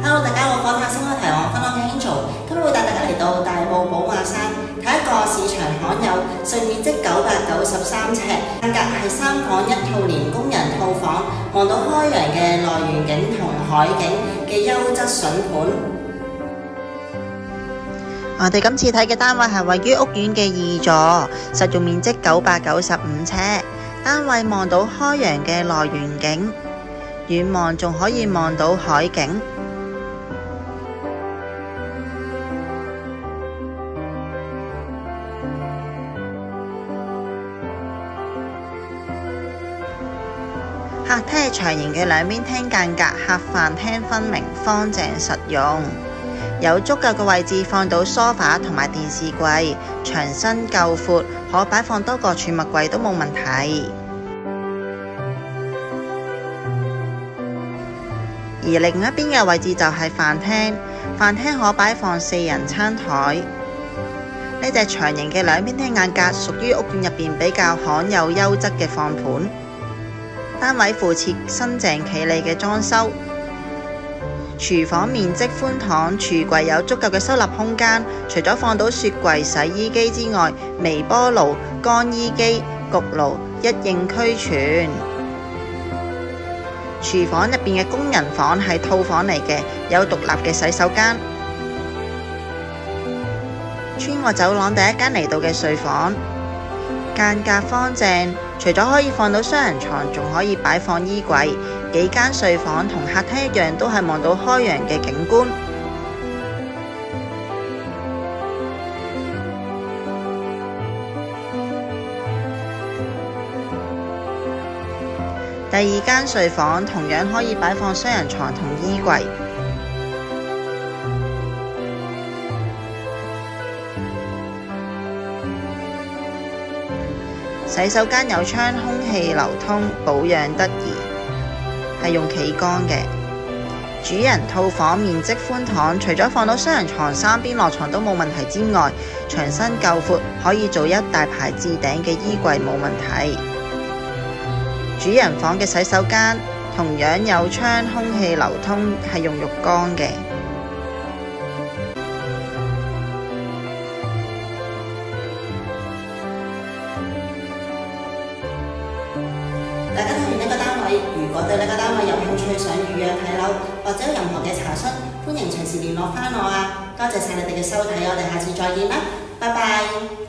Hello， 大家好，火炭升開題，我分享嘅 Angel， 今日會帶大家嚟到大埔寶馬山睇一個市場罕有，實面積993尺，間隔係3房1套連工人套房，望到開揚嘅內園景同海景嘅優質筍盤。我哋今次睇嘅單位係位於屋苑嘅2座，實用面積995尺，單位望到開揚嘅內園景，遠望仲可以望到海景。客廳係長形嘅兩邊廳間隔，客飯廳分明，方正實用。有足夠嘅位置放到梳化同埋電視櫃，牆身夠闊，可擺放多個儲物櫃都冇問題。而另一邊嘅位置就係飯廳，飯廳可擺放4人餐台。呢隻長形嘅兩邊廳間隔屬於屋苑入邊比較罕有優質嘅放盤。單位附設新淨企理嘅裝修，廚房面積寬敞，廚櫃有足夠嘅收納空間，除咗放到雪櫃、洗衣機之外，微波爐、乾衣機、焗爐一應俱全。廚房入邊嘅工人房係套房嚟嘅，有獨立嘅洗手間。穿過走廊第一間嚟到嘅睡房，間隔方正，除咗可以放到雙人床，仲可以擺放衣櫃。幾間睡房同客廳一樣，都係望到開揚嘅景觀。第二間睡房同樣可以擺放雙人床同衣櫃。洗手間有窗，空氣流通，保養得宜，係用企缸嘅。主人套房面積寬敞，除咗放到雙人床，三邊落床都冇問題之外，牆身夠闊，可以做一大排置頂嘅衣櫃冇問題。主人房嘅洗手間同樣有窗，空氣流通，係用浴缸嘅。大家睇完呢個單位，如果對呢個單位有興趣，想預約睇樓或者有任何嘅查詢，歡迎隨時聯絡返我啊！多謝晒你哋嘅收睇，我哋下次再見啦，拜拜。